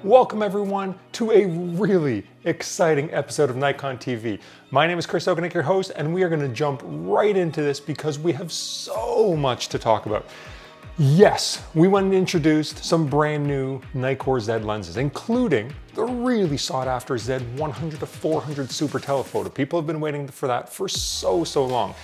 Welcome everyone to a really exciting episode of Nikon TV. My name is Chris Ogonek, your host, and we are going to jump right into this because we have so much to talk about. Yes, we went and introduced some brand new Nikon Z lenses, including the really sought after Z 100-400 Super Telephoto. People have been waiting for that for so long.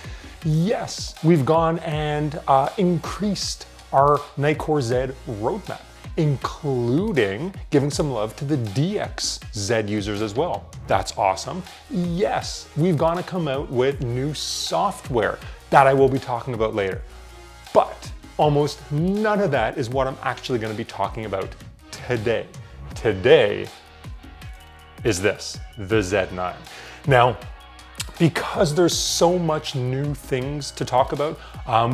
Yes, we've gone and increased our Nikon Z roadmap, including giving some love to the DX Z users as well. That's awesome. Yes, we've gone to come out with new software that I will be talking about later. But almost none of that is what I'm actually going to be talking about today. Today is this, the Z9. Now, because there's so much new things to talk about,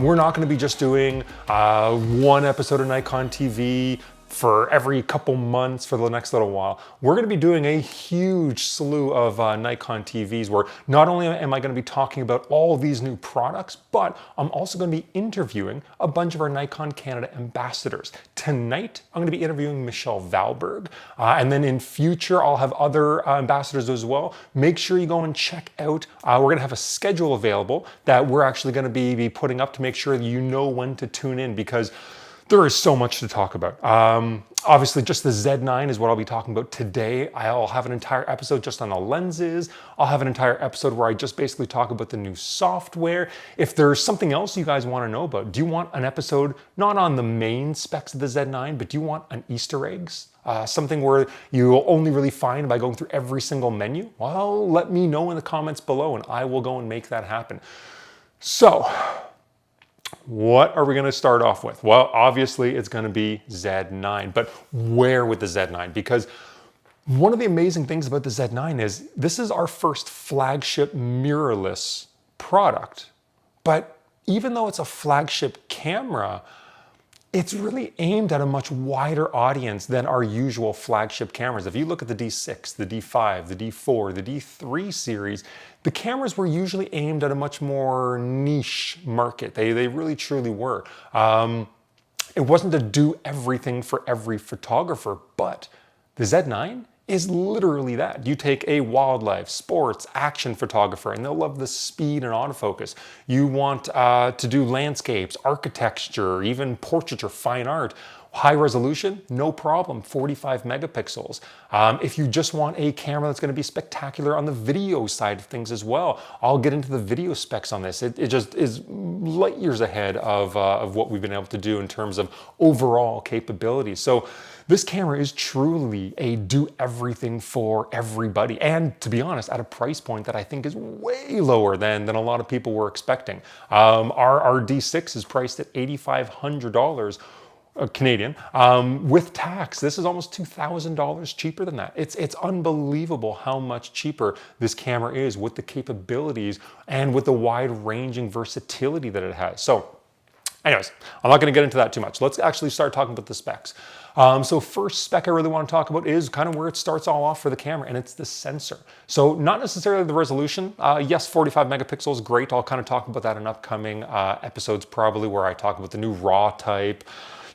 we're not going to be just doing one episode of Nikon TV for every couple months for the next little while. We're going to be doing a huge slew of Nikon TVs where not only am I going to be talking about all these new products, but I'm also going to be interviewing a bunch of our Nikon Canada ambassadors. Tonight, I'm going to be interviewing Michelle Valberg, and then in future, I'll have other ambassadors as well. Make sure you go and check out, we're going to have a schedule available that we're actually going to be putting up to make sure that you know when to tune in, because there is so much to talk about. Obviously, just the Z9 is what I'll be talking about today. I'll have an entire episode just on the lenses. I'll have an entire episode where I just basically talk about the new software. If there's something else you guys want to know about, do you want an episode not on the main specs of the Z9, but do you want an Easter eggs? Something where you'll only really find by going through every single menu? Well, let me know in the comments below and I will go and make that happen. So, what are we going to start off with? Well, obviously it's going to be Z9, but where with the Z9? Because one of the amazing things about the Z9 is this is our first flagship mirrorless product. But even though it's a flagship camera, it's really aimed at a much wider audience than our usual flagship cameras. If you look at the D6, the D5, the D4, the D3 series, the cameras were usually aimed at a much more niche market. They really truly were. It wasn't to do everything for every photographer, but the Z9 is literally that. You take a wildlife, sports, action photographer, and they'll love the speed and autofocus. You want to do landscapes, architecture, even portraiture, fine art. High resolution, no problem, 45 megapixels. If you just want a camera that's going to be spectacular on the video side of things as well, I'll get into the video specs on this. It just is light years ahead of what we've been able to do in terms of overall capabilities. So this camera is truly a do everything for everybody. And to be honest, at a price point that I think is way lower than a lot of people were expecting. Our D6 is priced at $8,500 Canadian. With tax, this is almost $2,000 cheaper than that. It's unbelievable how much cheaper this camera is with the capabilities and with the wide-ranging versatility that it has. So anyways, I'm not going to get into that too much. Let's actually start talking about the specs. So first spec I really want to talk about is kind of where it starts all off for the camera, and it's the sensor. So not necessarily the resolution. Yes, 45 megapixels, great. I'll kind of talk about that in upcoming episodes probably where I talk about the new RAW type.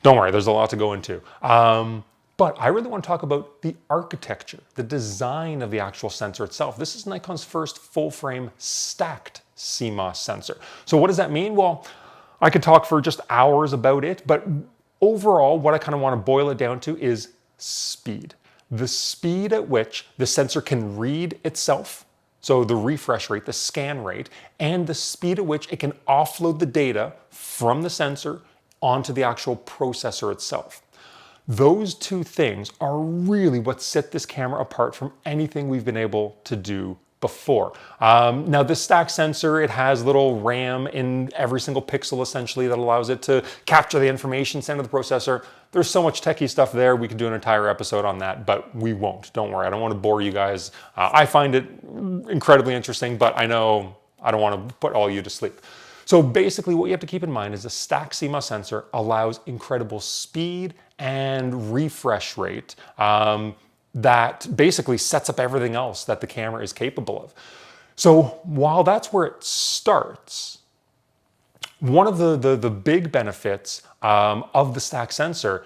Don't worry, there's a lot to go into. But I really want to talk about the architecture, the design of the actual sensor itself. This is Nikon's first full-frame stacked Cmos sensor. So what does that mean? Well, I could talk for just hours about it, but overall, what I kind of want to boil it down to is speed. The speed at which the sensor can read itself, so the refresh rate, the scan rate, and the speed at which it can offload the data from the sensor onto the actual processor itself. Those two things are really what set this camera apart from anything we've been able to do before. Now this stack sensor, it has little RAM in every single pixel essentially that allows it to capture the information, send to the processor. There's so much techie stuff there, we could do an entire episode on that, but we won't, don't worry. I don't want to bore you guys. I find it incredibly interesting, but I know I don't want to put all you to sleep. So basically what you have to keep in mind is a stacked Cmos sensor allows incredible speed and refresh rate that basically sets up everything else that the camera is capable of. So while that's where it starts, one of the big benefits of the stacked sensor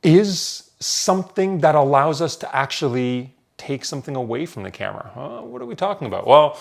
is something that allows us to actually take something away from the camera. What are we talking about? Well,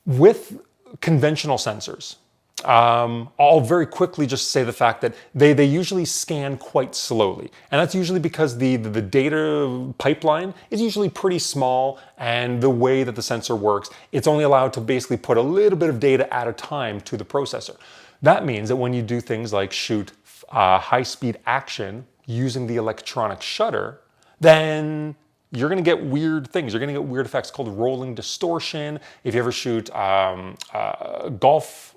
with conventional sensors, I'll very quickly just say the fact that they usually scan quite slowly. And that's usually because the data pipeline is usually pretty small, and the way that the sensor works, it's only allowed to basically put a little bit of data at a time to the processor. That means that when you do things like shoot high-speed action using the electronic shutter, then you're going to get weird things. You're going to get weird effects called rolling distortion. If you ever shoot golf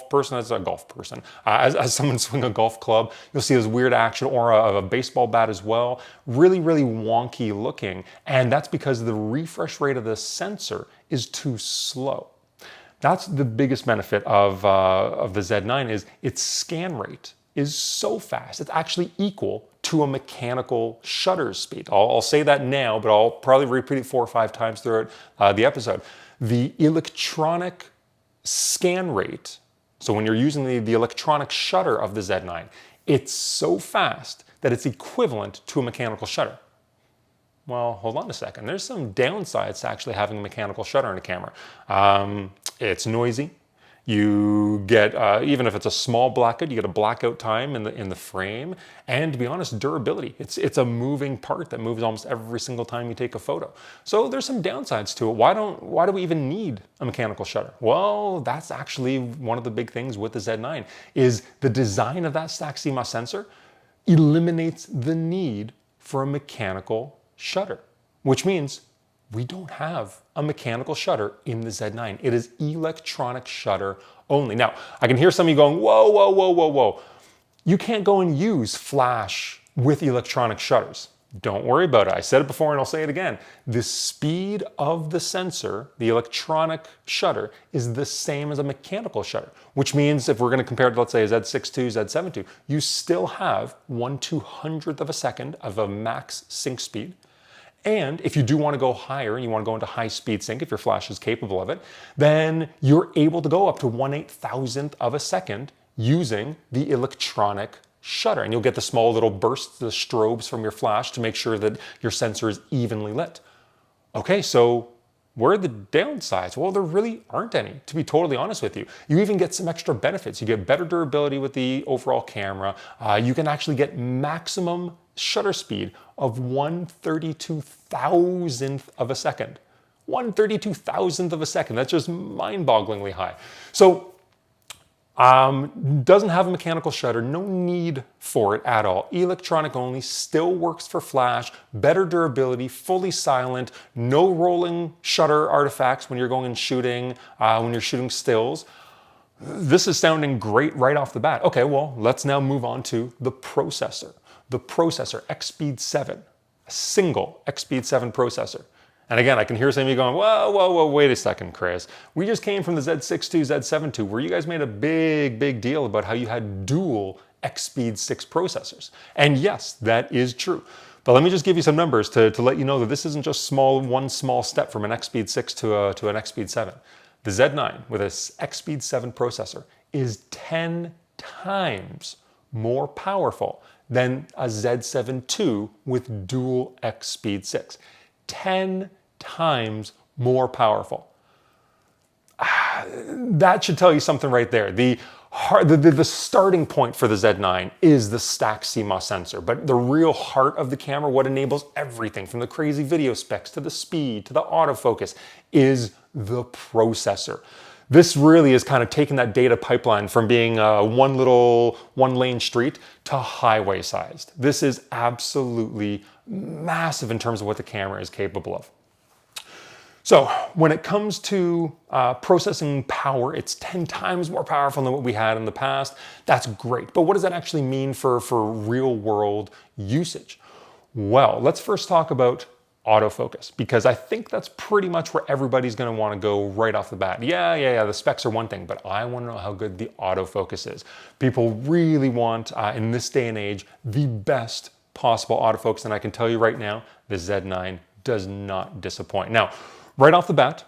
person, as a golf person, as someone swing a golf club, you'll see this weird action, or a baseball bat as well. Really, really wonky looking. And that's because the refresh rate of the sensor is too slow. That's the biggest benefit of the Z9 is its scan rate is so fast. It's actually equal to a mechanical shutter speed. I'll say that now, but I'll probably repeat it 4 or 5 times throughout the episode. The electronic scan rate, so when you're using the electronic shutter of the Z9, it's so fast that it's equivalent to a mechanical shutter. Well, hold on a second. There's some downsides to actually having a mechanical shutter in a camera. It's noisy. You get, even if it's a small blackout, you get a blackout time in the frame. And to be honest, durability. It's a moving part that moves almost every single time you take a photo. So there's some downsides to it. Why do we even need a mechanical shutter? Well, that's actually one of the big things with the Z9 is the design of that stacked Cmos sensor eliminates the need for a mechanical shutter, which means we don't have a mechanical shutter in the Z9. It is electronic shutter only. Now, I can hear some of you going, whoa, whoa, whoa, whoa, whoa. You can't go and use flash with electronic shutters. Don't worry about it. I said it before and I'll say it again. The speed of the sensor, the electronic shutter, is the same as a mechanical shutter, which means if we're going to compare it to, let's say, a Z6 II, Z7 II, you still have 1/200th of a second of a max sync speed. And if you do want to go higher and you want to go into high speed sync, if your flash is capable of it, then you're able to go up to 1/8000th of a second using the electronic shutter. And you'll get the small little bursts, the strobes from your flash to make sure that your sensor is evenly lit. Okay, so where are the downsides? Well, there really aren't any, to be totally honest with you. You even get some extra benefits. You get better durability with the overall camera. You can actually get maximum shutter speed of 1/32,000th of a second. 1/32,000th of a second. That's just mind-bogglingly high. So, doesn't have a mechanical shutter, no need for it at all. Electronic only, still works for flash, better durability, fully silent, no rolling shutter artifacts when you're going and shooting, when you're shooting stills. This is sounding great right off the bat. Okay, well, let's now move on to the processor. The processor, XSpeed 7, a single XSpeed 7 processor. And again, I can hear some of you going, whoa, whoa, whoa, wait a second, Chris. We just came from the Z6 II, Z7 II, where you guys made a big deal about how you had dual XSpeed 6 processors. And yes, that is true. But let me just give you some numbers to let you know that this isn't just one small step from an XSpeed 6 to an XSpeed 7. The Z9 with its XSpeed 7 processor is 10 times more powerful than a Z7 II with dual XSpeed 6. 10 times more powerful. That should tell you something right there. The starting point for the Z9 is the stacked Cmos sensor, but the real heart of the camera, what enables everything from the crazy video specs to the speed to the autofocus, is the processor. This really is kind of taking that data pipeline from being one lane street to highway sized. This is absolutely massive in terms of what the camera is capable of. So when it comes to processing power, it's 10 times more powerful than what we had in the past. That's great. But what does that actually mean for real world usage? Well, let's first talk about autofocus, because I think that's pretty much where everybody's going to want to go right off the bat. Yeah, the specs are one thing, but I want to know how good the autofocus is. People really want, in this day and age, the best possible autofocus, and I can tell you right now, the Z9 does not disappoint. Now, right off the bat,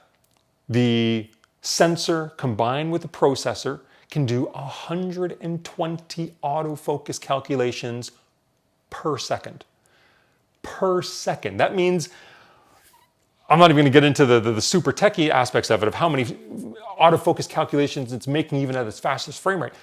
the sensor combined with the processor can do 120 autofocus calculations per second. per second. That means, I'm not even going to get into the super techie aspects of it, of how many autofocus calculations it's making even at its fastest frame rate.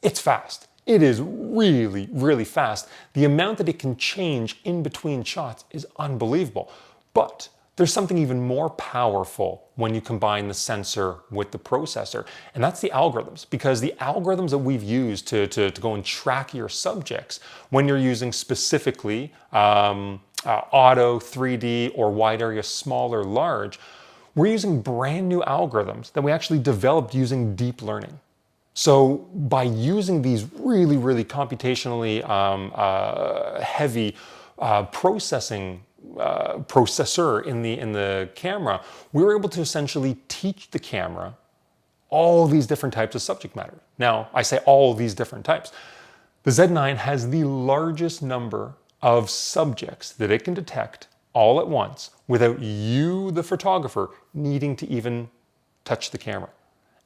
It's fast. It is really, really fast. The amount that it can change in between shots is unbelievable. But there's something even more powerful when you combine the sensor with the processor, and that's the algorithms. Because the algorithms that we've used to go and track your subjects, when you're using specifically auto, 3D, or wide area, small or large, we're using brand new algorithms that we actually developed using deep learning. So by using these really, really computationally heavy processor in the camera, we were able to essentially teach the camera all these different types of subject matter. Now, I say all these different types. The Z9 has the largest number of subjects that it can detect all at once without you, the photographer, needing to even touch the camera.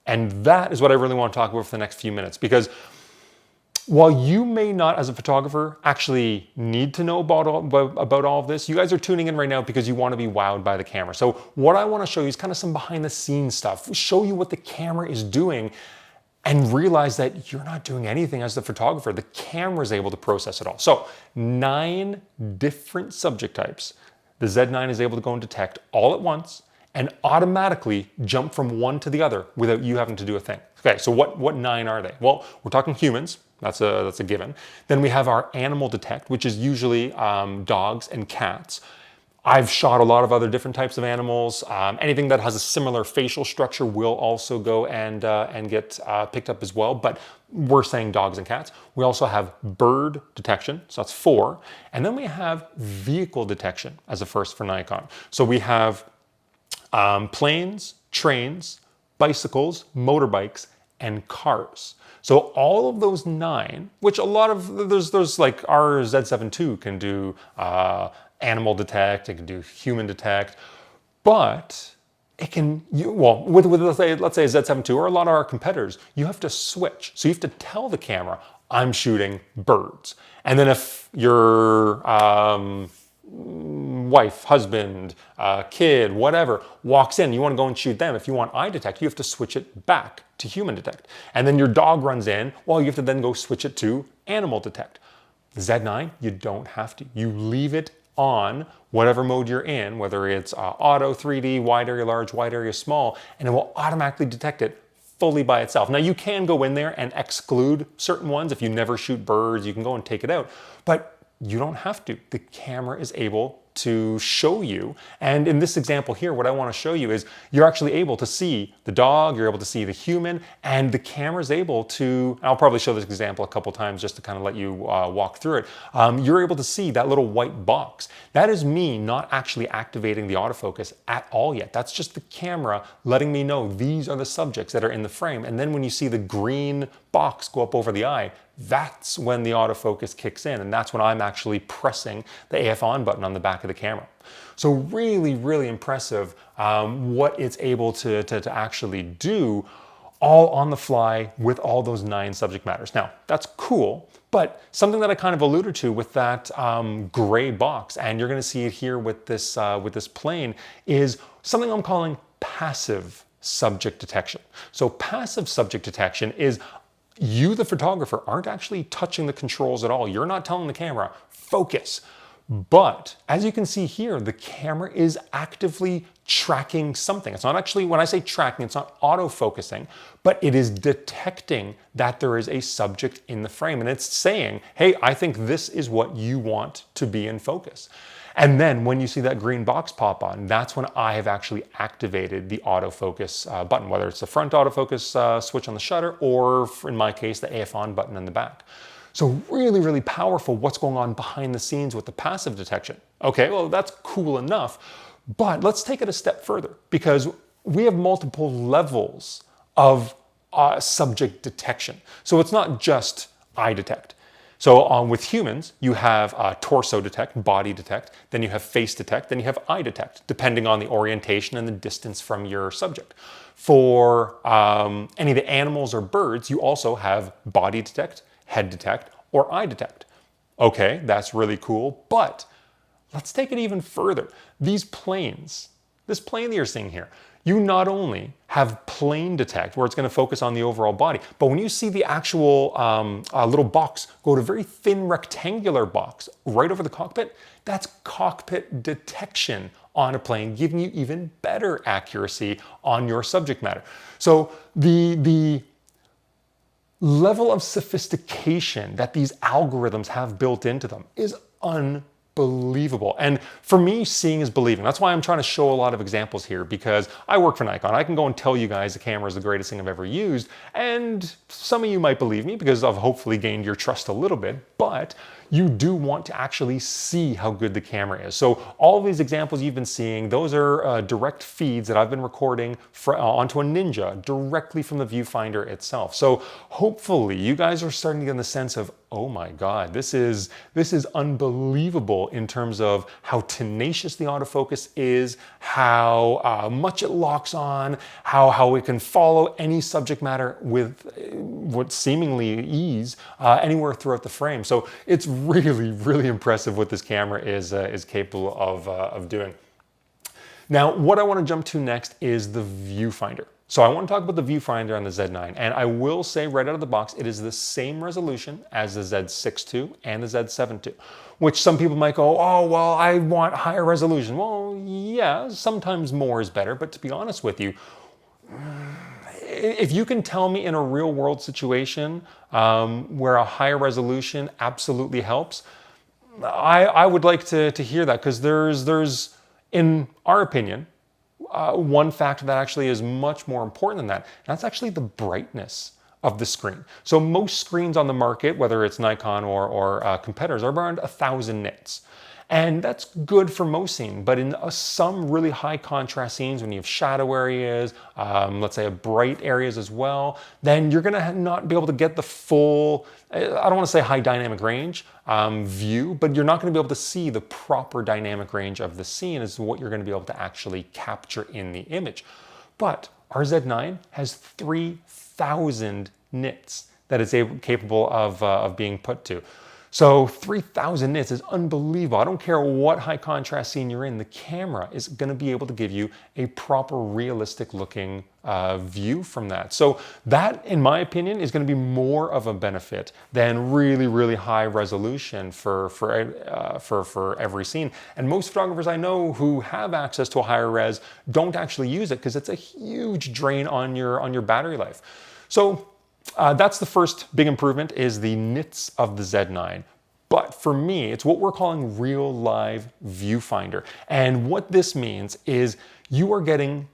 And that is what I really want to talk about for the next few minutes, because while you may not, as a photographer, actually need to know about all of this, you guys are tuning in right now because you want to be wowed by the camera. So what I want to show you is kind of some behind the scenes stuff, show you what the camera is doing, and realize that you're not doing anything as the photographer. The camera is able to process it all. So 9 different subject types the Z9 is able to go and detect all at once and automatically jump from one to the other without you having to do a thing. Okay, so what 9 are they? Well, we're talking humans. That's a given. Then we have our animal detect, which is usually dogs and cats. I've shot a lot of other different types of animals. Anything that has a similar facial structure will also go and get picked up as well, but we're saying dogs and cats. We also have bird detection, so that's 4. And then we have vehicle detection as a first for Nikon. So we have planes, trains, bicycles, motorbikes, and cars. So all of those 9, which a lot of, there's like our Z7 II can do animal detect, it can do human detect, but it can, with let's say a Z7 II or a lot of our competitors, you have to switch. So you have to tell the camera, I'm shooting birds. And then if your wife, husband, kid, whatever, walks in, you want to go and shoot them. If you want eye detect, you have to switch it back to human detect. And then your dog runs in, well, you have to then go switch it to animal detect. The Z9, you don't have to. You leave it on whatever mode you're in, whether it's auto, 3D, wide area large, wide area small, and it will automatically detect it fully by itself. Now you can go in there and exclude certain ones. If you never shoot birds, you can go and take it out, but you don't have to. The camera is able to show you. And in this example here, what I want to show you is you're actually able to see the dog, you're able to see the human, and the camera's able to, I'll probably show this example a couple times just to kind of let you walk through it. You're able to see that little white box. That is me not actually activating the autofocus at all yet. That's just the camera letting me know these are the subjects that are in the frame. And then when you see the green box go up over the eye, that's when the autofocus kicks in, and that's when I'm actually pressing the AF on button on the back of the camera. So really, really impressive what it's able to actually do all on the fly with all those 9 subject matters. Now, that's cool, but something that I kind of alluded to with that gray box, and you're gonna see it here with this plane, is something I'm calling passive subject detection. So passive subject detection is you, the photographer, aren't actually touching the controls at all. You're not telling the camera, focus. But as you can see here, the camera is actively tracking something. It's not actually, when I say tracking, it's not auto-focusing, but it is detecting that there is a subject in the frame. And it's saying, hey, I think this is what you want to be in focus. And then when you see that green box pop on, that's when I have actually activated the autofocus button, whether it's the front autofocus switch on the shutter, or in my case, the AF on button in the back. So really, really powerful what's going on behind the scenes with the passive detection. Okay, well, that's cool enough, but let's take it a step further, because we have multiple levels of subject detection. So it's not just eye detect. So with humans, you have torso detect, body detect, then you have face detect, then you have eye detect, depending on the orientation and the distance from your subject. For any of the animals or birds, you also have body detect, head detect, or eye detect. Okay, that's really cool, but Let's take it even further. These planes, this plane that you're seeing here, you not only have plane detect, where it's going to focus on the overall body, but when you see the actual little box go to a very thin rectangular box right over the cockpit, that's cockpit detection on a plane, giving you even better accuracy on your subject matter. So the level of sophistication that these algorithms have built into them is unbelievable. And for me, seeing is believing. That's why I'm trying to show a lot of examples here, because I work for Nikon. I can go and tell you guys the camera is the greatest thing I've ever used, and some of you might believe me because I've hopefully gained your trust a little bit, but you do want to actually see how good the camera is. So all of these examples you've been seeing, those are direct feeds that I've been recording onto a Ninja directly from the viewfinder itself. So hopefully you guys are starting to get the sense of, oh my God, this is unbelievable in terms of how tenacious the autofocus is, how much it locks on, how it can follow any subject matter with what seemingly ease anywhere throughout the frame. So it's really, really impressive what this camera is capable of doing. Now, what I want to jump to next is the viewfinder. So I want to talk about the viewfinder on the Z9, and I will say right out of the box, it is the same resolution as the Z6 II and the Z7 II, which some people might go, oh, well, I want higher resolution. Well, yeah, sometimes more is better, but to be honest with you, if you can tell me in a real world situation where a higher resolution absolutely helps, I would like to hear that, because there's, in our opinion, one factor that actually is much more important than that, and that's actually the brightness of the screen. So most screens on the market, whether it's Nikon or competitors, are around 1,000 nits. And that's good for most scenes, but in some really high contrast scenes, when you have shadow areas, let's say bright areas as well, then you're gonna not be able to get the full, I don't wanna say high dynamic range view, but you're not gonna be able to see the proper dynamic range of the scene as what you're gonna be able to actually capture in the image. But our Z9 has 3,000 nits that it's capable of being put to. So 3,000 nits is unbelievable. I don't care what high contrast scene you're in, the camera is going to be able to give you a proper realistic looking view from that. So that, in my opinion, is going to be more of a benefit than really, really high resolution for every scene. And most photographers I know who have access to a higher res don't actually use it because it's a huge drain on your battery life. So that's the first big improvement, is the nits of the Z9. But for me, it's what we're calling real live viewfinder. And what this means is you are getting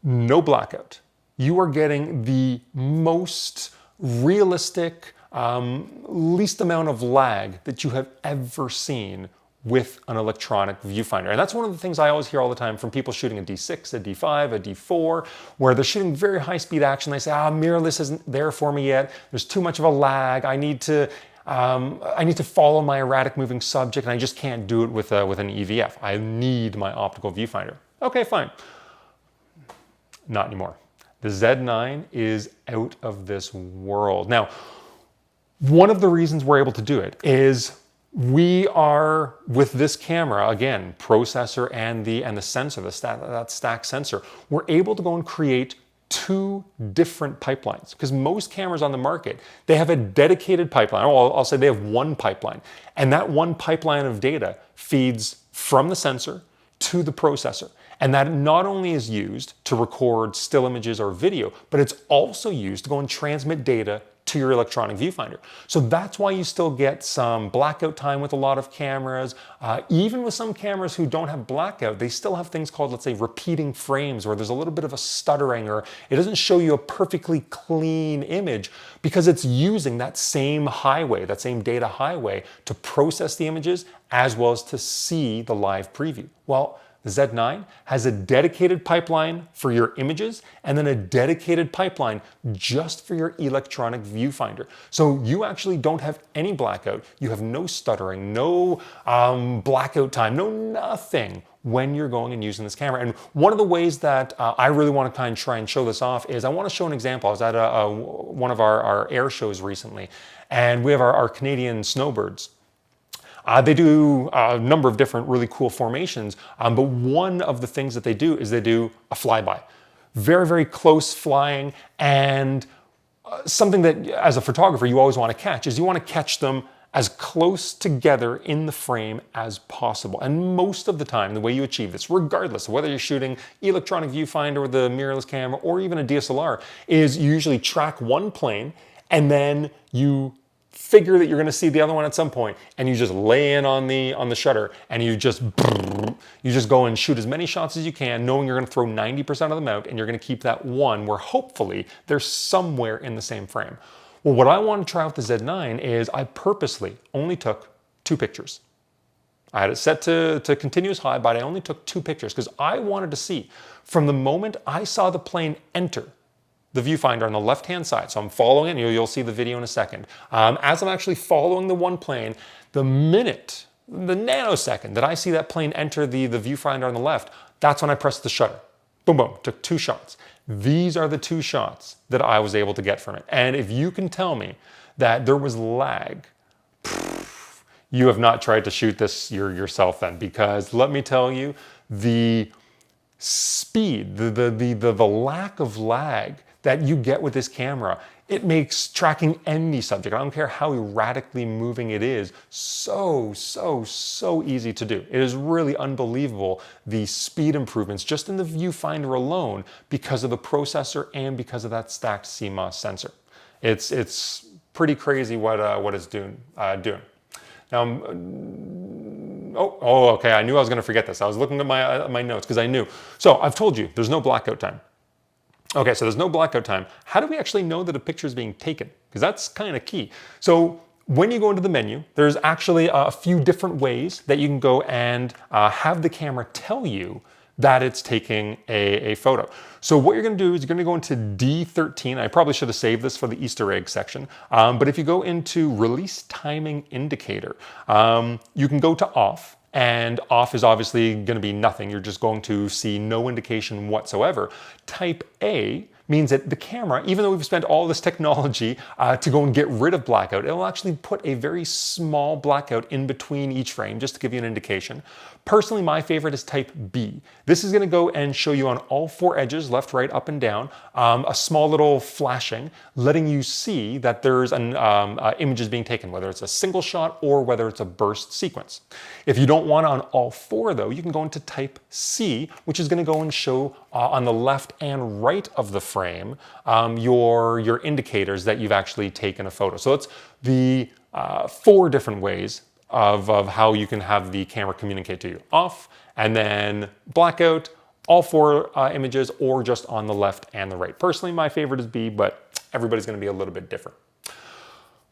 no blackout. You are getting the most realistic, least amount of lag that you have ever seen with an electronic viewfinder. And that's one of the things I always hear all the time from people shooting a D6, a D5, a D4, where they're shooting very high speed action. They say, mirrorless isn't there for me yet. There's too much of a lag. I need to follow my erratic moving subject, and I just can't do it with an EVF. I need my optical viewfinder. Okay, fine. Not anymore. The Z9 is out of this world. Now, one of the reasons we're able to do it is we are, with this camera, again, processor and the sensor, that stack sensor, we're able to go and create two different pipelines, because most cameras on the market, they have a dedicated pipeline. I'll say they have one pipeline, and that one pipeline of data feeds from the sensor to the processor. And that not only is used to record still images or video, but it's also used to go and transmit data to your electronic viewfinder. So that's why you still get some blackout time with a lot of cameras. Even with some cameras who don't have blackout, they still have things called, let's say, repeating frames, where there's a little bit of a stuttering, or it doesn't show you a perfectly clean image, because it's using that same highway, that same data highway, to process the images as well as to see the live preview. Well, the Z9 has a dedicated pipeline for your images, and then a dedicated pipeline just for your electronic viewfinder. So you actually don't have any blackout. You have no stuttering, no blackout time, no nothing when you're going and using this camera. And one of the ways that I really want to kind of try and show this off is I want to show an example. I was at one of our air shows recently, and we have our Canadian snowbirds. They do a number of different really cool formations, but one of the things that they do is they do a flyby. Very, very close flying, and something that as a photographer you always want to catch is you want to catch them as close together in the frame as possible. And most of the time, the way you achieve this, regardless of whether you're shooting electronic viewfinder with a mirrorless camera or even a DSLR, is you usually track one plane and then you figure that you're going to see the other one at some point, and you just lay in on the shutter and you just go and shoot as many shots as you can, knowing you're going to throw 90% of them out, and you're going to keep that one where hopefully they're somewhere in the same frame. Well, what I wanted to try with the Z9 is I purposely only took 2 pictures. I had it set to continuous high, but I only took 2 pictures because I wanted to see from the moment I saw the plane enter the viewfinder on the left-hand side. So I'm following it, and you'll see the video in a second. As I'm actually following the one plane, the nanosecond that I see that plane enter the viewfinder on the left, that's when I press the shutter. Boom, boom, took 2 shots. These are the 2 shots that I was able to get from it. And if you can tell me that there was lag, you have not tried to shoot this yourself then, because let me tell you, the speed, the lack of lag that you get with this camera, it makes tracking any subject, I don't care how erratically moving it is, so easy to do. It is really unbelievable, the speed improvements just in the viewfinder alone because of the processor and because of that stacked Cmos sensor. It's pretty crazy what it's doing. Now, okay, I knew I was going to forget this. I was looking at my notes because I knew. So I've told you, there's no blackout time. Okay, so there's no blackout time. How do we actually know that a picture is being taken? Because that's kind of key. So when you go into the menu, there's actually a few different ways that you can go and have the camera tell you that it's taking a photo. So what you're going to do is you're going to go into D13. I probably should have saved this for the Easter egg section. But if you go into release timing indicator, you can go to off. And off is obviously going to be nothing. You're just going to see no indication whatsoever. Type A means that the camera, even though we've spent all this technology to go and get rid of blackout, it'll actually put a very small blackout in between each frame, just to give you an indication. Personally, my favorite is type B. This is going to go and show you on all 4 edges, left, right, up, and down, a small little flashing, letting you see that there's an image is being taken, whether it's a single shot or whether it's a burst sequence. If you don't want on all 4, though, you can go into type C, which is going to go and show on the left and right of the frame your indicators that you've actually taken a photo. So it's the 4 different ways of how you can have the camera communicate to you. Off, and then blackout, all 4 images, or just on the left and the right. Personally, my favorite is B, but everybody's going to be a little bit different.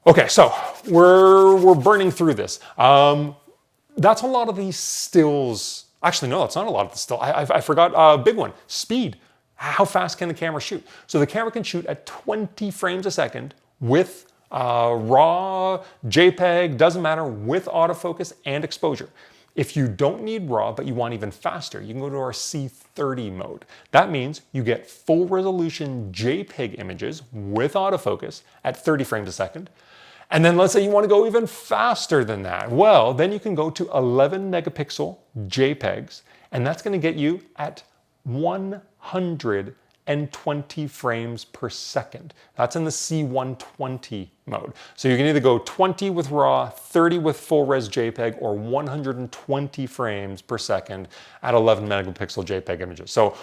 Okay, so we're burning through this. That's a lot of these stills. Actually, no, that's not a lot of the still. I forgot a big one, speed. How fast can the camera shoot? So the camera can shoot at 20 frames a second with RAW, JPEG, doesn't matter, with autofocus and exposure. If you don't need RAW, but you want even faster, you can go to our C30 mode. That means you get full resolution JPEG images with autofocus at 30 frames a second. And then let's say you want to go even faster than that. Well, then you can go to 11 megapixel JPEGs, and that's going to get you at 120 frames per second. That's in the C120 mode. So you can either go 20 with RAW, 30 with full res JPEG, or 120 frames per second at 11 megapixel JPEG images. So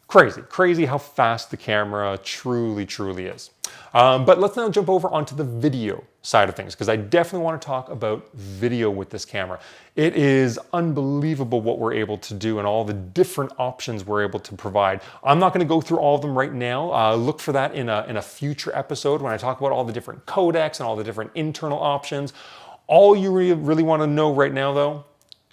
crazy how fast the camera truly is. But let's now jump over onto the video side of things, because I definitely want to talk about video with this camera. It is unbelievable what we're able to do and all the different options we're able to provide. I'm not going to go through all of them right now. Look for that in a future episode when I talk about all the different codecs and all the different internal options. All you really want to know right now, though,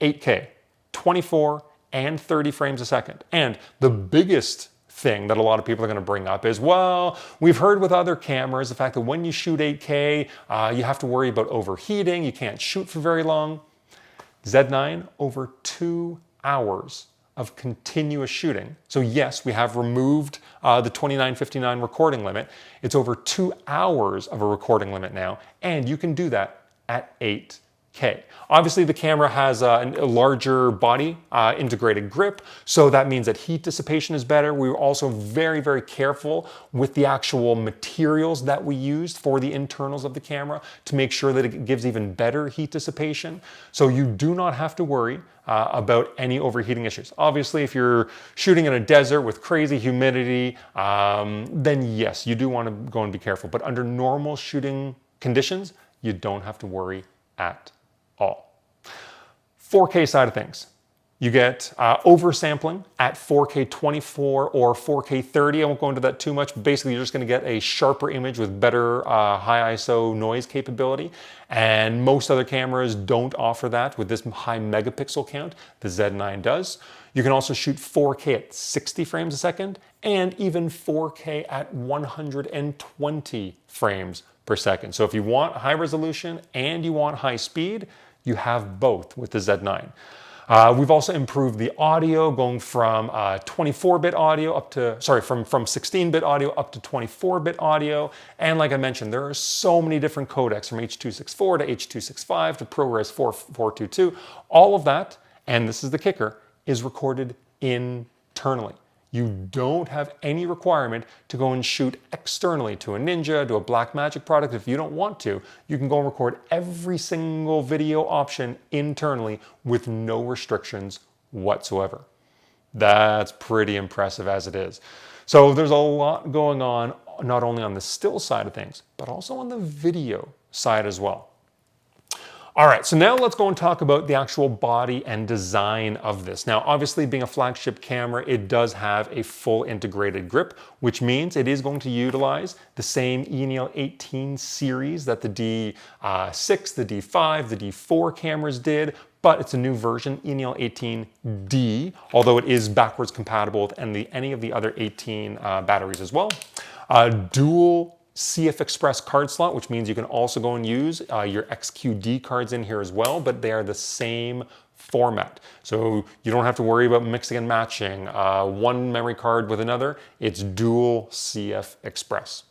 8K, 24 and 30 frames a second. And the biggest thing that a lot of people are going to bring up is, well, we've heard with other cameras the fact that when you shoot 8K, you have to worry about overheating, you can't shoot for very long. Z9, over 2 hours of continuous shooting. So yes, we have removed the 29:59 recording limit. It's over 2 hours of a recording limit now, and you can do that at 8K. 4K. Obviously, the camera has a larger body, integrated grip, so that means that heat dissipation is better. We were also very, very careful with the actual materials that we used for the internals of the camera to make sure that it gives even better heat dissipation. So you do not have to worry about any overheating issues. Obviously, if you're shooting in a desert with crazy humidity, then yes, you do want to go and be careful. But under normal shooting conditions, you don't have to worry at all. 4K side of things. You get oversampling at 4K 24 or 4K 30. I won't go into that too much. Basically, you're just going to get a sharper image with better high ISO noise capability. And most other cameras don't offer that with this high megapixel count. The Z9 does. You can also shoot 4K at 60 frames a second and even 4K at 120 frames per second. So if you want high resolution and you want high speed, you have both with the Z9. We've also improved the audio, going from 24-bit audio up to, from 16-bit audio up to 24-bit audio. And like I mentioned, there are so many different codecs from H.264 to H.265 to ProRes 422. All of that, and this is the kicker, is recorded internally. You don't have any requirement to go and shoot externally to a Ninja, to a Blackmagic product. If you don't want to, you can go and record every single video option internally with no restrictions whatsoever. That's pretty impressive as it is. So there's a lot going on, not only on the still side of things, but also on the video side as well. All right, so now let's go and talk about the actual body and design of this. Now, obviously, being a flagship camera, it does have a full integrated grip, which means it is going to utilize the same ENEAL 18 series that the D6, the D5, the D4 cameras did, but it's a new version, ENEAL 18D, although it is backwards compatible with any of the other 18 batteries as well. Dual CF Express card slot, which means you can also go and use your XQD cards in here as well, but they are the same format. So you don't have to worry about mixing and matching one memory card with another. It's dual CF Express.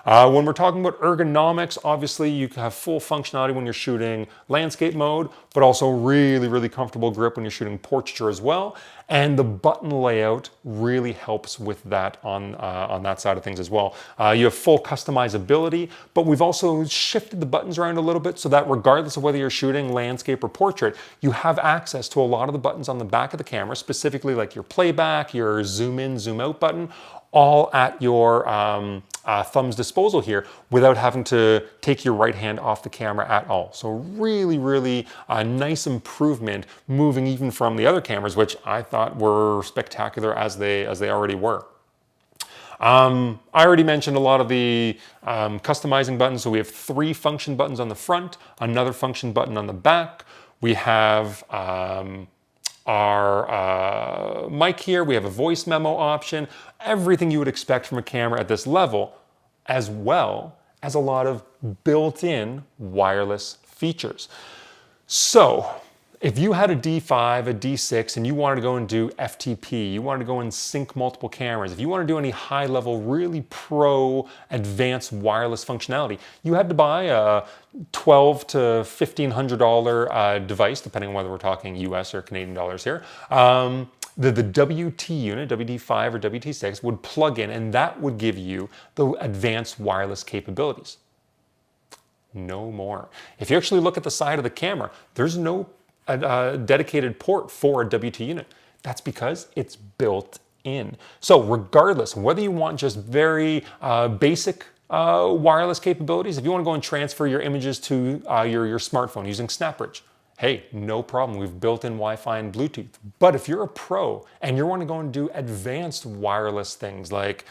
When we're talking about ergonomics, obviously you can have full functionality when you're shooting landscape mode, but also really, really comfortable grip when you're shooting portraiture as well. And the button layout really helps with that on that side of things as well. You have full customizability, but we've also shifted the buttons around a little bit so that regardless of whether you're shooting landscape or portrait, you have access to a lot of the buttons on the back of the camera, specifically like your playback, your zoom in, zoom out button, all at your thumb's disposal here without having to take your right hand off the camera at all. So really, really a nice improvement moving even from the other cameras, which I thought were spectacular as they already were. I already mentioned a lot of the customizing buttons. So we have 3 function buttons on the front, another function button on the back. We have our mic here, we have a voice memo option, everything you would expect from a camera at this level, as well as a lot of built-in wireless features. So if you had a D5, a D6, and you wanted to go and do FTP, you wanted to go and sync multiple cameras, if you want to do any high-level, really pro advanced wireless functionality, you had to buy a $1,200 to $1,500 device, depending on whether we're talking US or Canadian dollars here. The WT unit, WT5 or WT6, would plug in, and that would give you the advanced wireless capabilities. No more. If you actually look at the side of the camera, there's no dedicated port for a WT unit. That's because it's built in. So regardless, whether you want just very basic wireless capabilities, if you want to go and transfer your images to your smartphone using SnapBridge, hey, no problem. We've built in Wi-Fi and Bluetooth. But if you're a pro and you want to go and do advanced wireless things like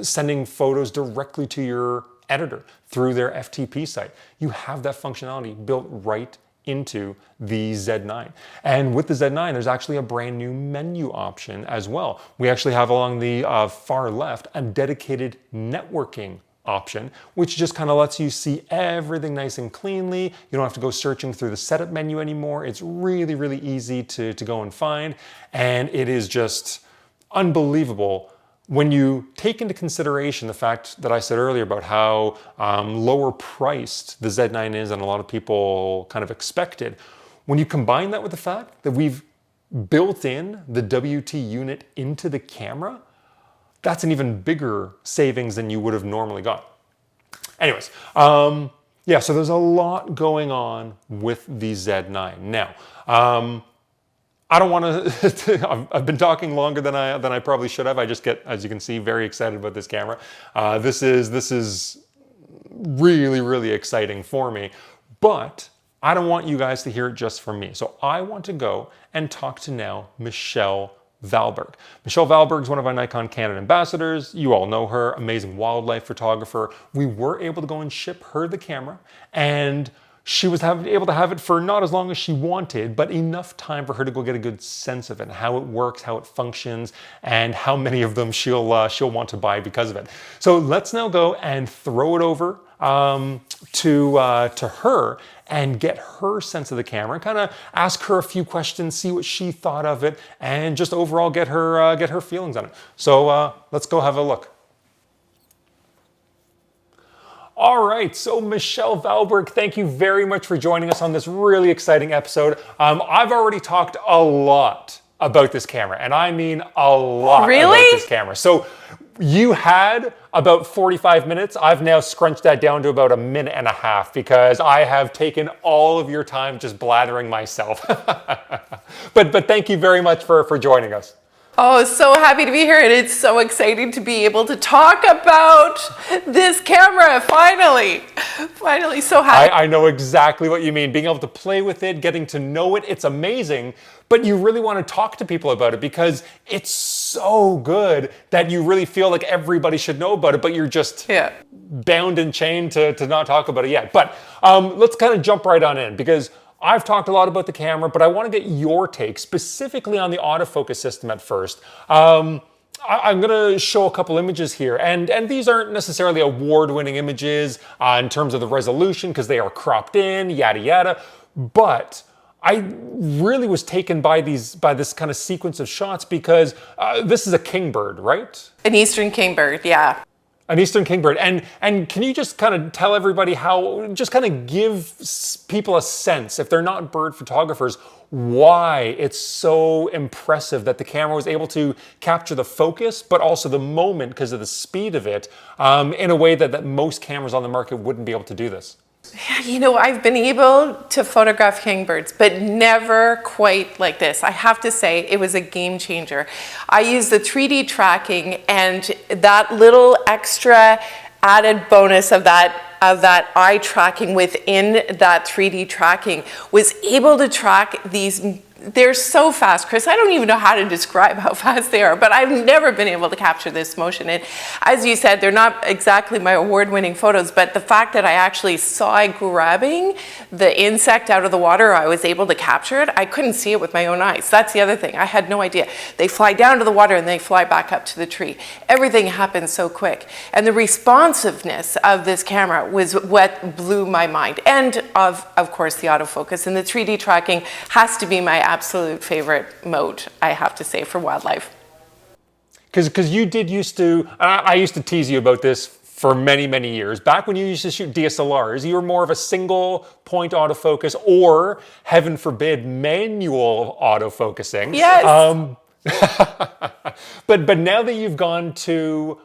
sending photos directly to your editor through their FTP site, you have that functionality built right into the Z9. And with the Z9, there's actually a brand new menu option as well. We actually have along the far left a dedicated networking option, which just kind of lets you see everything nice and cleanly. You don't have to go searching through the setup menu anymore. It's really, really easy to go and find. And it is just unbelievable when you take into consideration the fact that I said earlier about how lower priced the Z9 is than a lot of people kind of expected, when you combine that with the fact that we've built in the WT unit into the camera, that's an even bigger savings than you would have normally got. Anyways, yeah, so there's a lot going on with the Z9. Now, I don't want to, I've been talking longer than I probably should have. I just get, as you can see, very excited about this camera. This is really, really exciting for me, but I don't want you guys to hear it just from me. So I want to go and talk to now Michelle Valberg. Michelle Valberg is one of our Nikon Canada ambassadors. You all know her, amazing wildlife photographer. We were able to go and ship her the camera, and she was able to have it for not as long as she wanted, but enough time for her to go get a good sense of it, and how it works, how it functions, and how many of them she'll want to buy because of it. So let's now go and throw it over to her and get her sense of the camera, kind of ask her a few questions, see what she thought of it, and just overall get her feelings on it. So let's go have a look. All right, so Michelle Valberg, thank you very much for joining us on this really exciting episode. I've already talked a lot about this camera, and I mean a lot about this camera. So you had about 45 minutes. I've now scrunched that down to about a minute and a half because I have taken all of your time just blathering myself. but thank you very much for joining us. Oh, so happy to be here, and it's so exciting to be able to talk about this camera, finally. Finally, so happy. I know exactly what you mean. Being able to play with it, getting to know it, it's amazing. But you really want to talk to people about it because it's so good that you really feel like everybody should know about it, but you're just bound and chained to not talk about it yet. But let's kind of jump right on in, because I've talked a lot about the camera, but I want to get your take specifically on the autofocus system at first. I'm going to show a couple images here, and these aren't necessarily award-winning images in terms of the resolution because they are cropped in, yada yada, but I really was taken by this kind of sequence of shots because this is a kingbird, right? An eastern kingbird, yeah. An eastern kingbird. And can you just kind of tell everybody just kind of give people a sense, if they're not bird photographers, why it's so impressive that the camera was able to capture the focus, but also the moment because of the speed of it, in a way that most cameras on the market wouldn't be able to do this? You know, I've been able to photograph kingbirds, but never quite like this. I have to say, it was a game changer. I used the 3D tracking, and that little extra added bonus of that eye tracking within that 3D tracking was able to track these. They're so fast, Chris. I don't even know how to describe how fast they are, but I've never been able to capture this motion. And as you said, they're not exactly my award-winning photos, but the fact that I actually saw it grabbing the insect out of the water, I was able to capture it. I couldn't see it with my own eyes. That's the other thing. I had no idea. They fly down to the water and they fly back up to the tree. Everything happened so quick. And the responsiveness of this camera was what blew my mind. And of course, the autofocus and the 3D tracking has to be my absolute favorite mode, I have to say, for wildlife. Because you did used to, I used to tease you about this for many, many years. Back when you used to shoot DSLRs, you were more of a single point autofocus or, heaven forbid, manual autofocusing. Yes. But now that you've gone to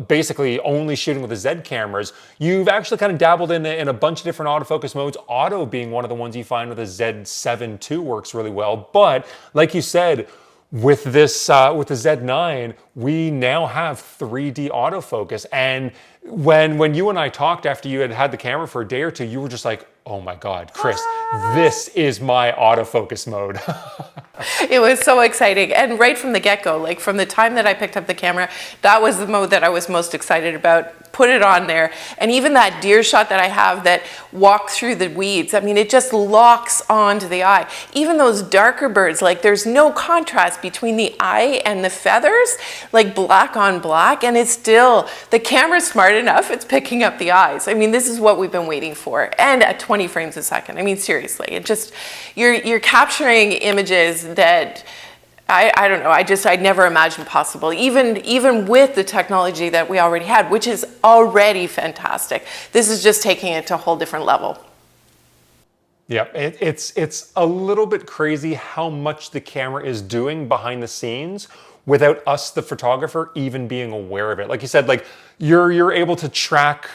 basically only shooting with the Z cameras, you've actually kind of dabbled in a bunch of different autofocus modes, auto being one of the ones you find with the Z7 II works really well. But like you said, with this with the Z9, we now have 3D autofocus. And when you and I talked after you had the camera for a day or two, you were just like, oh my God, Chris, this is my autofocus mode. It was so exciting. And right from the get-go, like from the time that I picked up the camera, that was the mode that I was most excited about. Put it on there. And even that deer shot that I have that walk through the weeds, I mean, it just locks onto the eye. Even those darker birds, like there's no contrast between the eye and the feathers, like black on black, and it's still, the camera's smart enough, it's picking up the eyes. I mean, this is what we've been waiting for. And at 20 frames a second. I mean, seriously, it just, you're capturing images that I don't know. I never imagined possible, even with the technology that we already had, which is already fantastic. This is just taking it to a whole different level. Yeah, it's a little bit crazy how much the camera is doing behind the scenes without us, the photographer, even being aware of it. Like you said, like you're able to track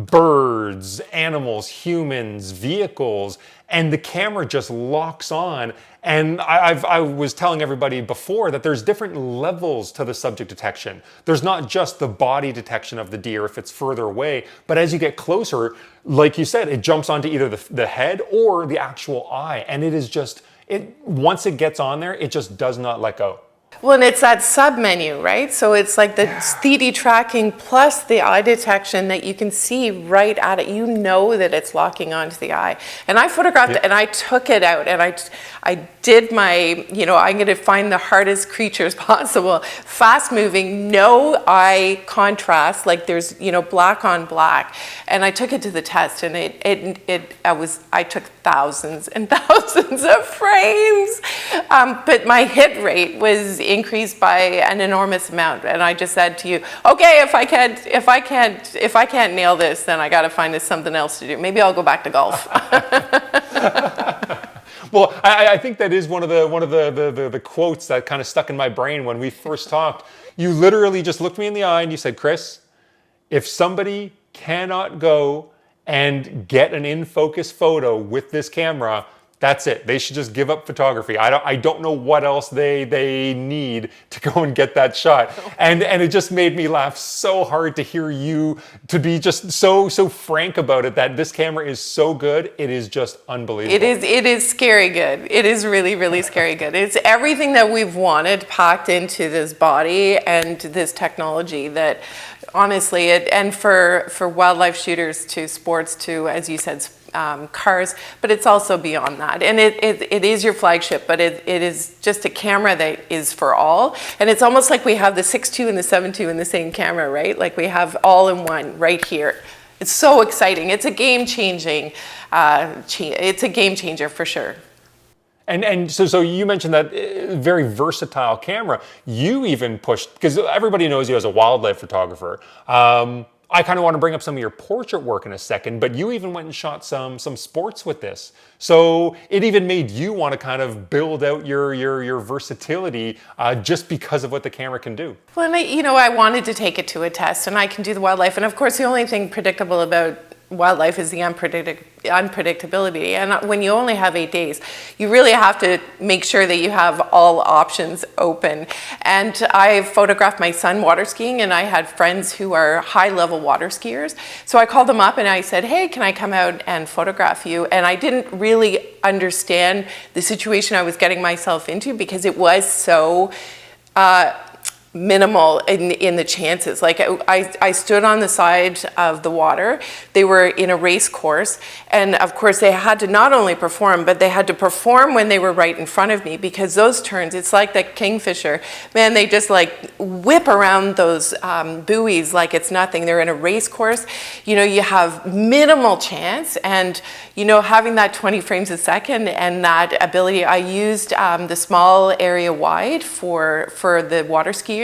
birds, animals, humans, vehicles, and the camera just locks on. And I was telling everybody before that there's different levels to the subject detection. There's not just the body detection of the deer if it's further away, but as you get closer, like you said, it jumps onto either the head or the actual eye. And it is just, once it gets on there, it just does not let go. Well, and it's that sub menu, right? So it's like the 3D tracking plus the eye detection that you can see right at it. You know that it's locking onto the eye. And I photographed it and I took it out and I did my, I'm going to find the hardest creatures possible, fast moving, no eye contrast, like there's, black on black. And I took it to the test and I took thousands and thousands of frames. But my hit rate was increased by an enormous amount. And I just said to you, okay, if I can't nail this, then I got to find something else to do. Maybe I'll go back to golf. Well, I think that is one of the quotes that kind of stuck in my brain when we first talked. You literally just looked me in the eye and you said, Chris, if somebody cannot go and get an in-focus photo with this camera, that's it. They should just give up photography. I don't know what else they need to go and get that shot. And it just made me laugh so hard to hear you to be just so frank about it, that this camera is so good. It is just unbelievable. It is scary good. It is really, really scary good. It's everything that we've wanted packed into this body and this technology that honestly, and for wildlife shooters to sports to, as you said, cars, but it's also beyond that. And it is your flagship, but it is just a camera that is for all. And it's almost like we have the 6.2 and the 7.2 in the same camera, right? Like we have all in one right here. It's so exciting. It's a game-changing, it's a game changer for sure. And so you mentioned that very versatile camera. You even pushed, because everybody knows you as a wildlife photographer. I kind of want to bring up some of your portrait work in a second, but you even went and shot some sports with this. So it even made you want to kind of build out your versatility just because of what the camera can do. Well, and I wanted to take it to a test, and I can do the wildlife. And of course, the only thing predictable about wildlife is the unpredictability. And when you only have 8 days, you really have to make sure that you have all options open. And I photographed my son water skiing, and I had friends who are high-level water skiers. So I called them up and I said, hey, can I come out and photograph you? And I didn't really understand the situation I was getting myself into because it was so minimal in the chances. Like I stood on the side of the water. They were in a race course, and of course they had to not only perform, but they had to perform when they were right in front of me, because those turns, it's like that kingfisher, man, they just like whip around those buoys like it's nothing. They're in a race course. You have minimal chance, and having that 20 frames a second and that ability, I used the small area wide for the water skiing.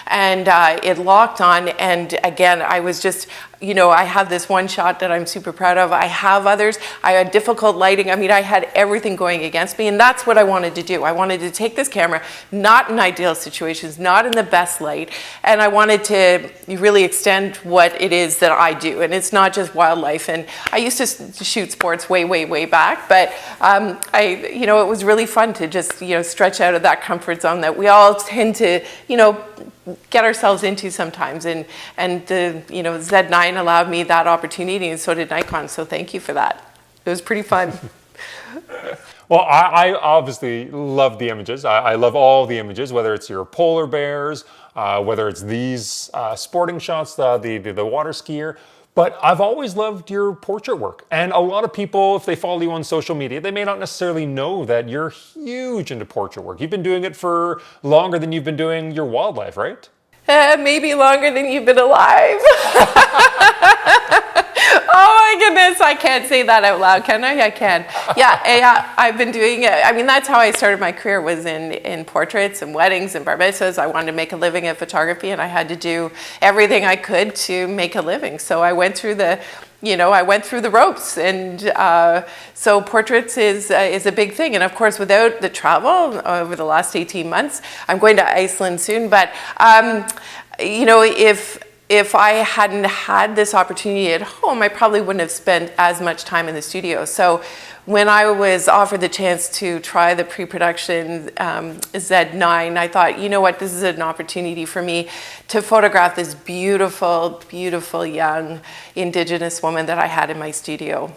And it locked on, and again, I was just, I have this one shot that I'm super proud of. I have others. I had difficult lighting. I mean, I had everything going against me, and that's what I wanted to do. I wanted to take this camera, not in ideal situations, not in the best light, and I wanted to really extend what it is that I do. And it's not just wildlife. And I used to shoot sports way back, but it was really fun to just, stretch out of that comfort zone that we all tend to, get ourselves into sometimes, and the Z9 allowed me that opportunity, and so did Nikon. So thank you for that. It was pretty fun. Well, I obviously love the images. I love all the images, whether it's your polar bears, whether it's these sporting shots, the water skier. But I've always loved your portrait work. And a lot of people, if they follow you on social media, they may not necessarily know that you're huge into portrait work. You've been doing it for longer than you've been doing your wildlife, right? Maybe longer than you've been alive. Oh my goodness, I can't say that out loud, can I? I can. Yeah, I've been doing it. I mean, that's how I started my career, was in portraits and weddings and bar mitzvahs. I wanted to make a living at photography, and I had to do everything I could to make a living. So I went through the ropes, and so portraits is a big thing. And of course, without the travel over the last 18 months, I'm going to Iceland soon. But if I hadn't had this opportunity at home, I probably wouldn't have spent as much time in the studio. So when I was offered the chance to try the pre-production Z9, I thought, you know what, this is an opportunity for me to photograph this beautiful, beautiful young Indigenous woman that I had in my studio.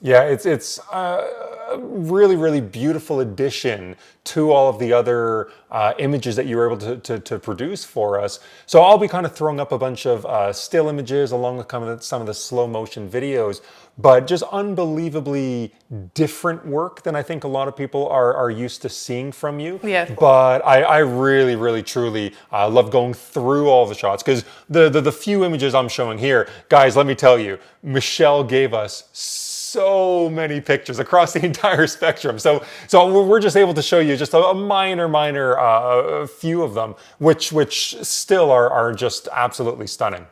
Yeah, it's a really, really beautiful addition to all of the other images that you were able to produce for us. So I'll be kind of throwing up a bunch of still images along with some of the slow motion videos, but just unbelievably different work than I think a lot of people are used to seeing from you. Yeah. But I really, really, truly love going through all the shots, because the few images I'm showing here, guys, let me tell you, Michelle gave us so many pictures across the entire spectrum. So we're just able to show you just a minor few of them, which still are just absolutely stunning.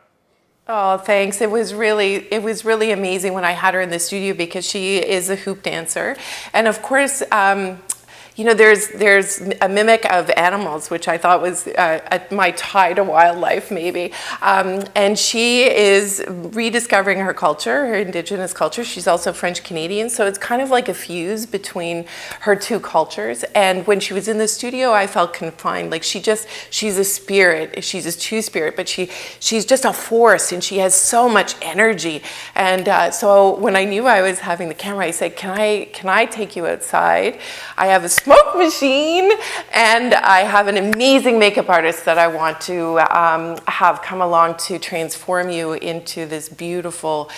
Oh, thanks. It was really amazing when I had her in the studio, because she is a hoop dancer. And of course, there's a mimic of animals, which I thought was my tie to wildlife, maybe. And she is rediscovering her culture, her Indigenous culture. She's also French Canadian, so it's kind of like a fuse between her two cultures. And when she was in the studio, I felt confined. Like she's a spirit. She's a two-spirit, but she's just a force, and she has so much energy. And so when I knew I was having the camera, I said, can I take you outside? I have a smoke machine, and I have an amazing makeup artist that I want to have come along to transform you into this beautiful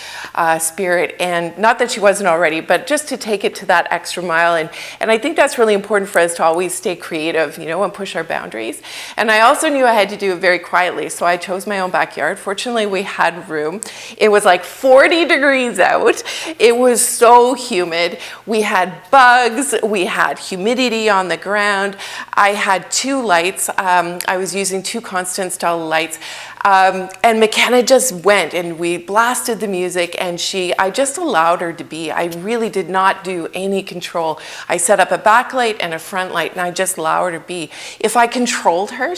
spirit. And not that she wasn't already, but just to take it to that extra mile. And I think that's really important for us to always stay creative, and push our boundaries. And I also knew I had to do it very quietly, so I chose my own backyard. Fortunately, we had room. It was like 40 degrees out. It was so humid. We had bugs. We had humidity on the ground. I had 2 lights. I was using 2 constant style lights. And McKenna just went, and we blasted the music, and I just allowed her to be. I really did not do any control. I set up a backlight and a front light, and I just allowed her to be. If I controlled her,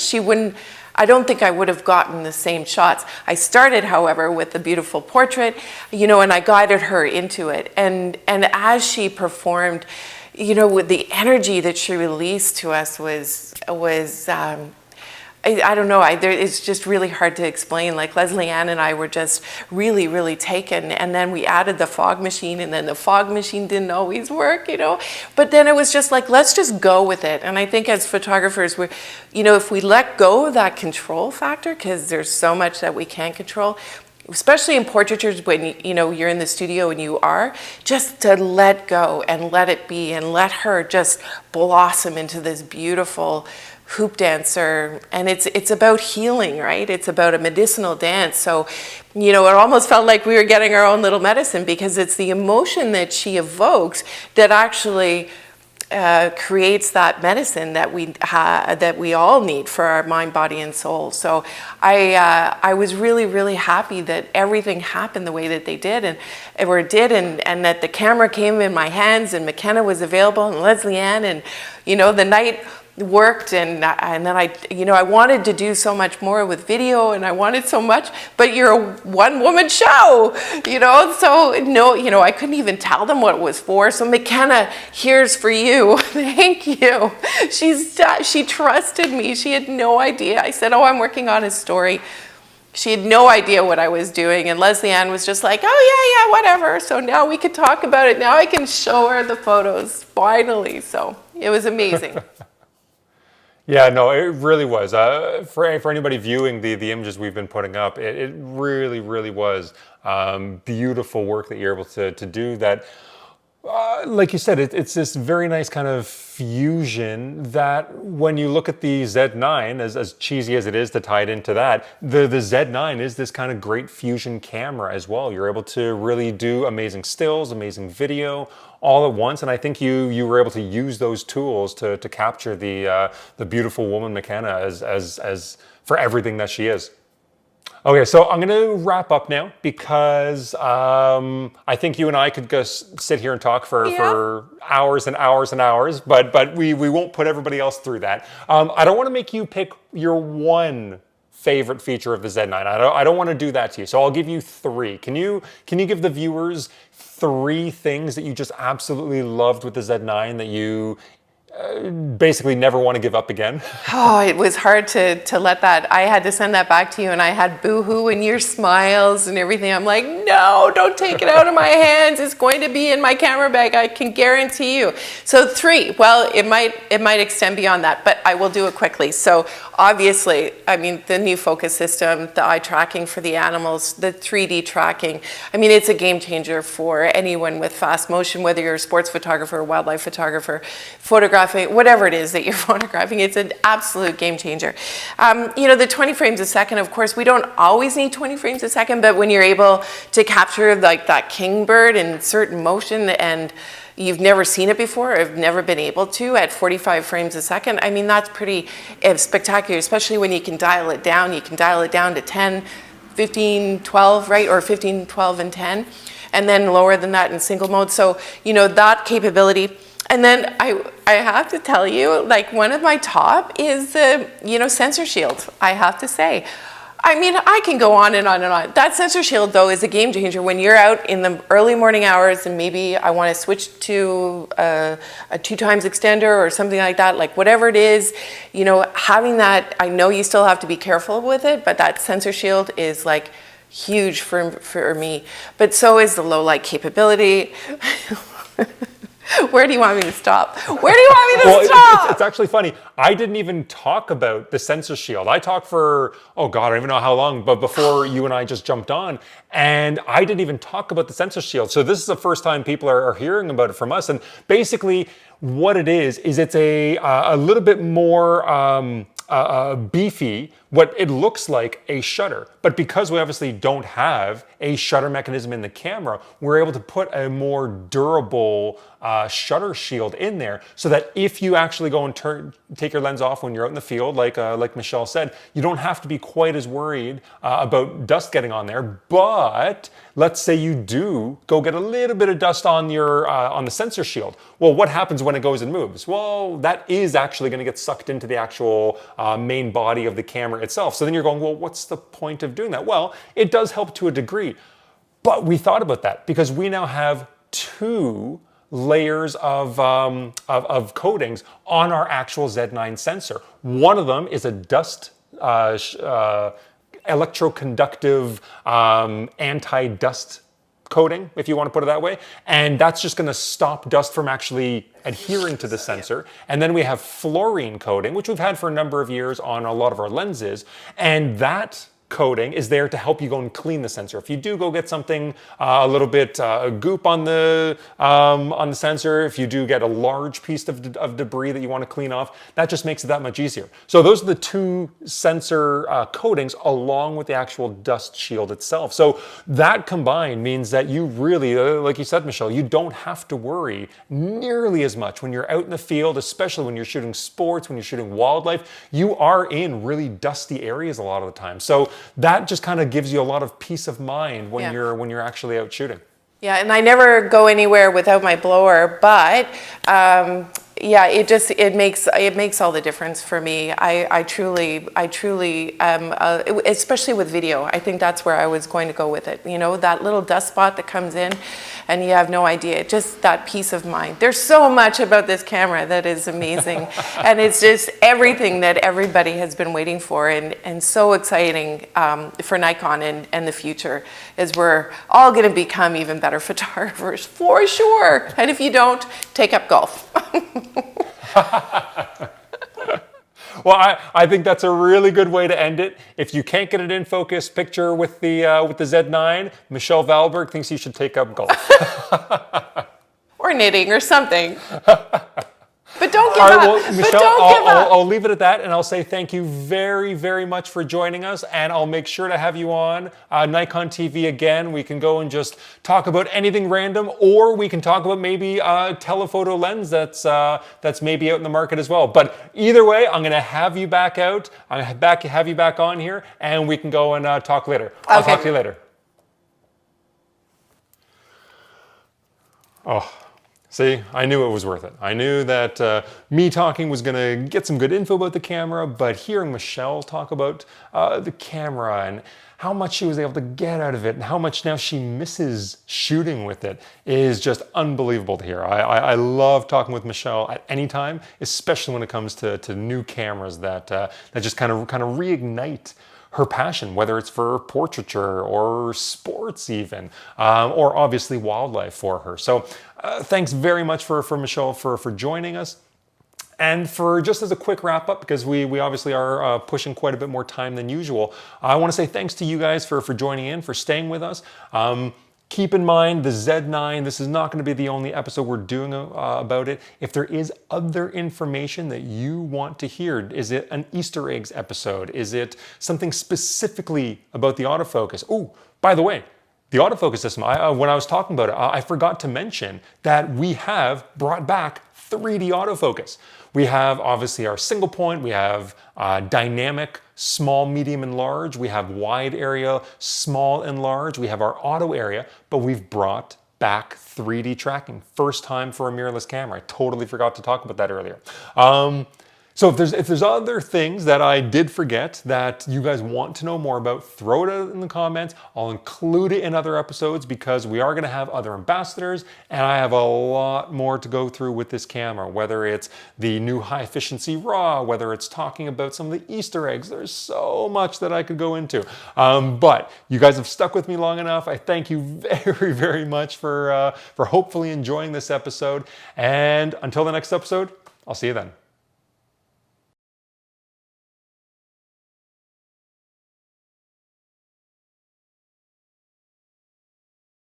I don't think I would have gotten the same shots. I started, however, with the beautiful portrait, and I guided her into it. And as she performed, with the energy that she released to us was I don't know, it's just really hard to explain. Like Leslie Ann and I were just really, really taken. And then we added the fog machine, and then the fog machine didn't always work, But then it was just like, let's just go with it. And I think as photographers, if we let go of that control factor, because there's so much that we can't control, especially in portraitures when you're in the studio and you are, just to let go and let it be and let her just blossom into this beautiful hoop dancer. And it's about healing, right? It's about a medicinal dance. So, it almost felt like we were getting our own little medicine, because it's the emotion that she evokes that actually creates that medicine that we all need for our mind, body, and soul. So I was really, really happy that everything happened the way that they did, and that the camera came in my hands, and McKenna was available, and Leslie Ann, and the night worked, and then I wanted to do so much more with video, and I wanted so much, but you're a one-woman show, so no, I couldn't even tell them what it was for. So McKenna, here's for you. Thank you. She trusted me. She had no idea. I said, I'm working on a story. She had no idea what I was doing, and Leslie Ann was just like, oh yeah, whatever. So now we could talk about it. Now I can show her the photos, finally. So it was amazing. Yeah, no, it really was. For anybody viewing the images we've been putting up, it really, really was beautiful work that you're able to do that Like you said, it's this very nice kind of fusion that when you look at the Z9, as cheesy as it is to tie it into that, the Z9 is this kind of great fusion camera as well. You're able to really do amazing stills, amazing video all at once, and I think you were able to use those tools to capture the beautiful woman McKenna as for everything that she is. Okay, so I'm going to wrap up now because I think you and I could just sit here and talk for hours and hours and hours, but we won't put everybody else through that. I don't want to make you pick your one favorite feature of the Z9. I don't want to do that to you, so I'll give you three. Can you give the viewers three things that you just absolutely loved with the Z9 that you basically never want to give up again? Oh, it was hard to let that. I had to send that back to you, and I had boohoo and your smiles and everything. I'm like, no, don't take it out of my hands. It's going to be in my camera bag. I can guarantee you. So three. Well, it might extend beyond that, but I will do it quickly. So obviously, I mean, the new focus system, the eye tracking for the animals, the 3D tracking. I mean, it's a game changer for anyone with fast motion, whether you're a sports photographer, wildlife photographer, photographing, whatever it is that you're photographing. It's an absolute game changer. You know, the 20 frames a second, of course, we don't always need 20 frames a second, but when you're able to capture like that kingbird in certain motion and you've never seen it before, or have never been able to at 45 frames a second, I mean, that's pretty spectacular, especially when you can dial it down. You can dial it down to 10, 15, 12, right? Or 15, 12, and 10, and then lower than that in single mode. So, you know, that capability. And then I have to tell you, like, one of my top is the, you know, sensor shield, I have to say. I mean, I can go on and on and on. That sensor shield, though, is a game changer when you're out in the early morning hours and maybe I want to switch to a 2x extender or something like that, like whatever it is, you know, having that, I know you still have to be careful with it, but that sensor shield is like huge for me. But so is the low light capability. Where do you want me to stop? Where do you want me to stop? It's actually funny. I didn't even talk about the sensor shield. I talked for, oh God, I don't even know how long, but before you and I just jumped on, and I didn't even talk about the sensor shield. So this is the first time people are hearing about it from us. And basically what it is it's a little bit more beefy, what it looks like a shutter. But because we obviously don't have a shutter mechanism in the camera, we're able to put a more durable shutter shield in there so that if you actually go and take your lens off when you're out in the field, like Michelle said, you don't have to be quite as worried about dust getting on there. But let's say you do go get a little bit of dust on your on the sensor shield. Well, what happens when it goes and moves? Well, that is actually going to get sucked into the actual main body of the camera itself. So then you're going, well, what's the point of doing that? Well, it does help to a degree, but we thought about that because we now have two layers of coatings on our actual Z9 sensor. One of them is a dust electroconductive anti-dust coating, if you want to put it that way. And that's just going to stop dust from actually adhering to the sensor. And then we have fluorine coating, which we've had for a number of years on a lot of our lenses. And that coating is there to help you go and clean the sensor. If you do go get something a little bit goop on the sensor, if you do get a large piece of debris that you want to clean off, that just makes it that much easier. So those are the two sensor coatings along with the actual dust shield itself. So that combined means that you really, like you said, Michelle, you don't have to worry nearly as much when you're out in the field, especially when you're shooting sports, when you're shooting wildlife. You are in really dusty areas a lot of the time. So that just kind of gives you a lot of peace of mind when you're actually out shooting. Yeah, and I never go anywhere without my blower, but yeah, it makes all the difference for me. I truly, especially with video, I think that's where I was going to go with it. You know, that little dust spot that comes in and you have no idea, just that peace of mind. There's so much about this camera that is amazing. And it's just everything that everybody has been waiting for and so exciting for Nikon and the future as we're all going to become even better photographers for sure. And if you don't, take up golf. Well, I think that's a really good way to end it. If you can't get an in focus picture with the Z9, Michelle Valberg thinks you should take up golf. Or flower knitting or something. But don't give All right, up. well, But Michelle, don't give up. I'll leave it at that, and I'll say thank you very, very much for joining us, and I'll make sure to have you on Nikon TV again. We can go and just talk about anything random, or we can talk about maybe a telephoto lens that's maybe out in the market as well. But either way, I'm going to have you back out. I'm going to have you back on here, and we can go and talk later. I'll talk to you later. Oh. See, I knew it was worth it. I knew that me talking was going to get some good info about the camera, but hearing Michelle talk about the camera and how much she was able to get out of it and how much now she misses shooting with it is just unbelievable to hear. I love talking with Michelle at any time, especially when it comes to new cameras that just kind of reignite her passion, whether it's for portraiture or sports even, or obviously wildlife for her. So thanks very much for Michelle for joining us. And for just as a quick wrap up, because we obviously are pushing quite a bit more time than usual, I want to say thanks to you guys for joining in, for staying with us. Keep in mind the Z9, this is not going to be the only episode we're doing about it. If there is other information that you want to hear, is it an Easter eggs episode? Is it something specifically about the autofocus? Oh, by the way, the autofocus system, when I was talking about it, I forgot to mention that we have brought back 3D autofocus. We have obviously our single point, we have dynamic, small, medium, and large. We have wide area, small and large. We have our auto area, but we've brought back 3D tracking. First time for a mirrorless camera. I totally forgot to talk about that earlier. So if there's other things that I did forget that you guys want to know more about, throw it out in the comments. I'll include it in other episodes because we are going to have other ambassadors, and I have a lot more to go through with this camera, whether it's the new high efficiency RAW, whether it's talking about some of the Easter eggs. There's so much that I could go into. But you guys have stuck with me long enough. I thank you very, very much for hopefully enjoying this episode. And until the next episode, I'll see you then.